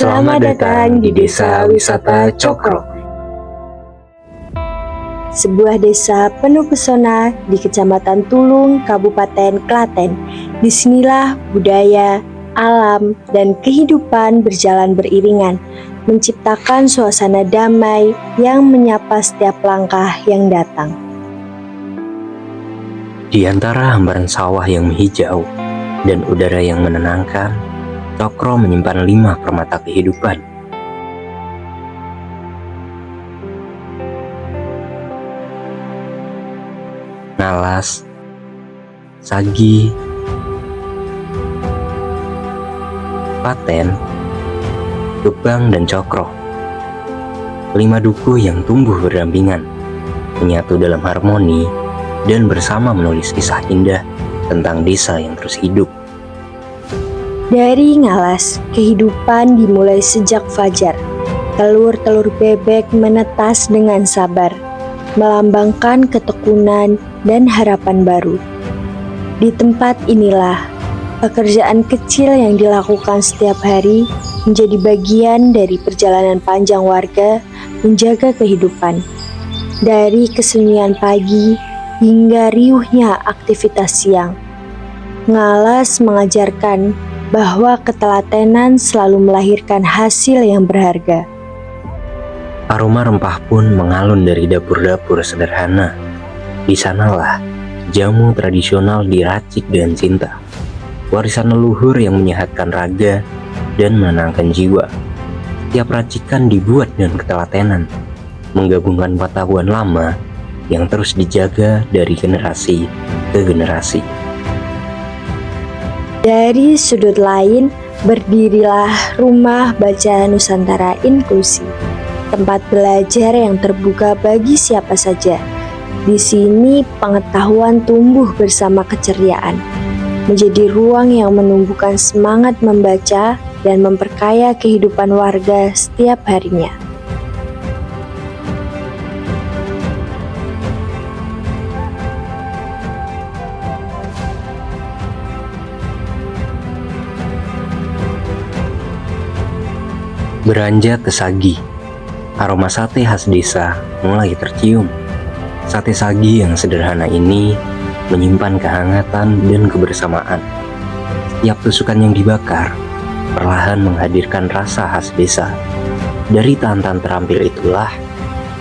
Selamat datang di Desa Wisata Cokro, sebuah desa penuh pesona di Kecamatan Tulung, Kabupaten Klaten. Disinilah budaya, alam, dan kehidupan berjalan beriringan, menciptakan suasana damai yang menyapa setiap langkah yang datang. Di antara hamparan sawah yang menghijau dan udara yang menenangkan, Cokro menyimpan 5 permata kehidupan. Nalas, Sagi, Paten, Gebang, dan Cokro. 5 dukuh yang tumbuh berdampingan, menyatu dalam harmoni, dan bersama menulis kisah indah tentang desa yang terus hidup. Dari Ngalas, kehidupan dimulai sejak fajar. Telur-telur bebek menetas dengan sabar, melambangkan ketekunan dan harapan baru. Di tempat inilah, pekerjaan kecil yang dilakukan setiap hari menjadi bagian dari perjalanan panjang warga menjaga kehidupan. Dari kesunyian pagi hingga riuhnya aktivitas siang, Ngalas mengajarkan bahwa ketelatenan selalu melahirkan hasil yang berharga. Aroma rempah pun mengalun dari dapur-dapur sederhana. Di sanalah jamu tradisional diracik dengan cinta, warisan leluhur yang menyehatkan raga dan menenangkan jiwa. Setiap racikan dibuat dengan ketelatenan, menggabungkan pengetahuan lama yang terus dijaga dari generasi ke generasi. Dari sudut lain, berdirilah Rumah Baca Nusantara Inklusi, tempat belajar yang terbuka bagi siapa saja. Di sini pengetahuan tumbuh bersama keceriaan, menjadi ruang yang menumbuhkan semangat membaca dan memperkaya kehidupan warga setiap harinya. Beranjak ke Sagi, aroma sate khas desa mulai tercium. Sate Sagi yang sederhana ini menyimpan kehangatan dan kebersamaan. Setiap tusukan yang dibakar perlahan menghadirkan rasa khas desa. Dari tantan terampil itulah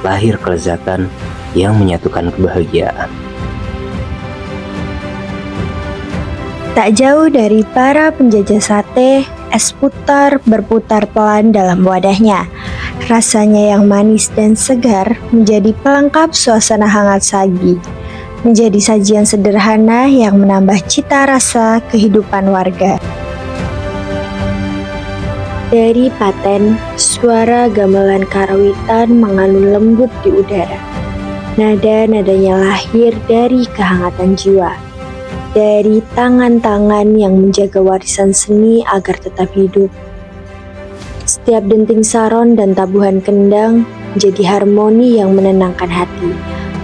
lahir kelezatan yang menyatukan kebahagiaan. Tak jauh dari para penjajah sate, es putar berputar pelan dalam wadahnya. Rasanya yang manis dan segar menjadi pelengkap suasana hangat Sagi. Menjadi sajian sederhana yang menambah cita rasa kehidupan warga. Dari Paten, suara gamelan karawitan mengalun lembut di udara. Nada-nadanya lahir dari kehangatan jiwa. Dari tangan-tangan yang menjaga warisan seni agar tetap hidup. Setiap denting saron dan tabuhan kendang menjadi harmoni yang menenangkan hati,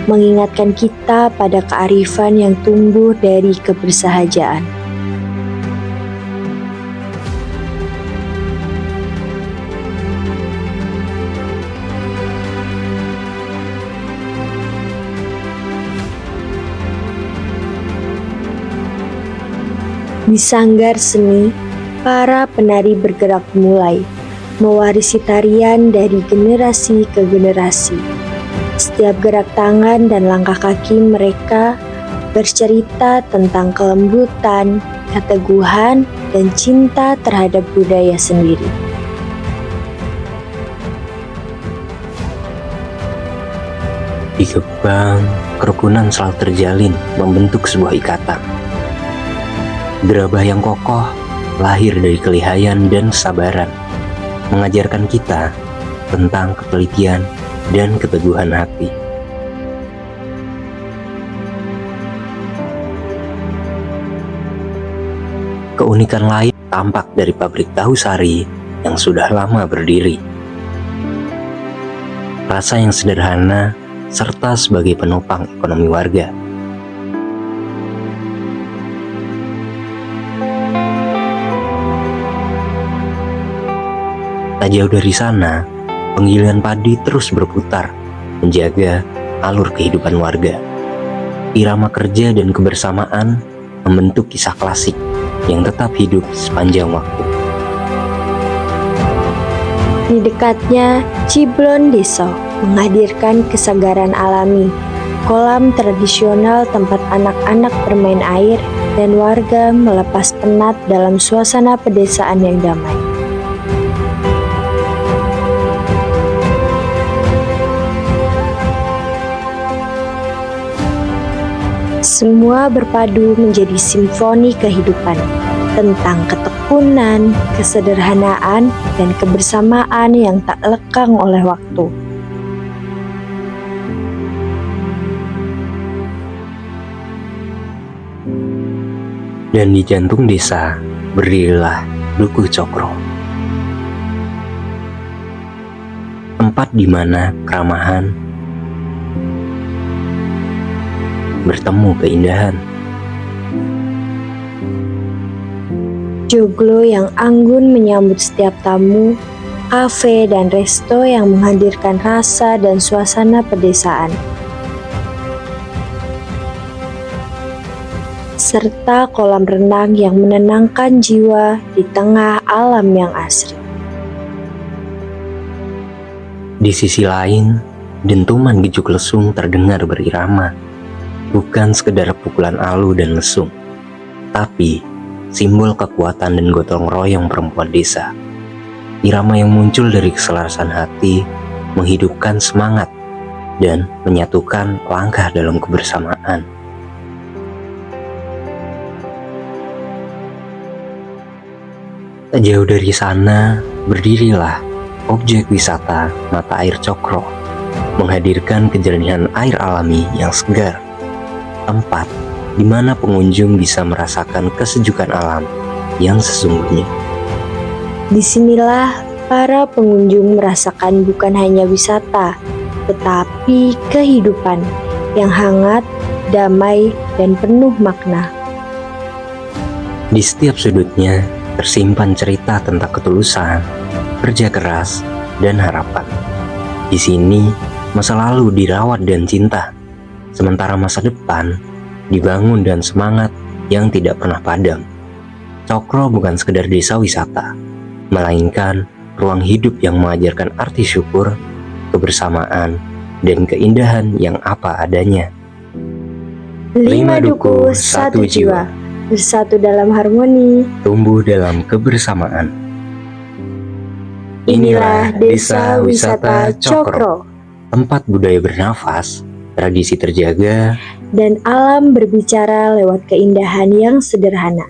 mengingatkan kita pada kearifan yang tumbuh dari kebersahajaan. Di sanggar seni, para penari bergerak mulai, mewarisi tarian dari generasi ke generasi. Setiap gerak tangan dan langkah kaki mereka bercerita tentang kelembutan, keteguhan, dan cinta terhadap budaya sendiri. Di Gebang, kerukunan selalu terjalin membentuk sebuah ikatan. Gerabah yang kokoh lahir dari kelihayan dan kesabaran, mengajarkan kita tentang ketelitian dan keteguhan hati. Keunikan lain tampak dari pabrik tahu sari yang sudah lama berdiri. Rasa yang sederhana serta sebagai penopang ekonomi warga. Tak jauh dari sana, penggilingan padi terus berputar, menjaga alur kehidupan warga. Irama kerja dan kebersamaan membentuk kisah klasik yang tetap hidup sepanjang waktu. Di dekatnya, Ciblon Deso menghadirkan kesegaran alami, kolam tradisional tempat anak-anak bermain air dan warga melepas penat dalam suasana pedesaan yang damai. Semua berpadu menjadi simfoni kehidupan tentang ketekunan, kesederhanaan, dan kebersamaan yang tak lekang oleh waktu. Dan di jantung desa berdirilah Dukuh Cokro, tempat di mana keramahan bertemu keindahan. Joglo yang anggun menyambut setiap tamu, kafe dan resto yang menghadirkan rasa dan suasana pedesaan, serta kolam renang yang menenangkan jiwa di tengah alam yang asri. Di sisi lain, dentuman gejuk lesung terdengar berirama, bukan sekedar pukulan alu dan lesung, tapi simbol kekuatan dan gotong royong perempuan desa. Irama yang muncul dari keselarasan hati, menghidupkan semangat, dan menyatukan langkah dalam kebersamaan. Tak jauh dari sana, berdirilah objek wisata Mata Air Cokro, menghadirkan kejernihan air alami yang segar, tempat di mana pengunjung bisa merasakan kesejukan alam yang sesungguhnya. Disinilah para pengunjung merasakan bukan hanya wisata, tetapi kehidupan yang hangat, damai, dan penuh makna. Di setiap sudutnya tersimpan cerita tentang ketulusan, kerja keras, dan harapan. Di sini, masa lalu dirawat dan cinta, sementara masa depan dibangun dan semangat yang tidak pernah padam. Cokro bukan sekedar desa wisata, melainkan ruang hidup yang mengajarkan arti syukur, kebersamaan, dan keindahan yang apa adanya. 5 duku, 1 jiwa, bersatu dalam harmoni, tumbuh dalam kebersamaan. Inilah Desa Wisata Cokro, tempat budaya bernafas, tradisi terjaga, dan alam berbicara lewat keindahan yang sederhana.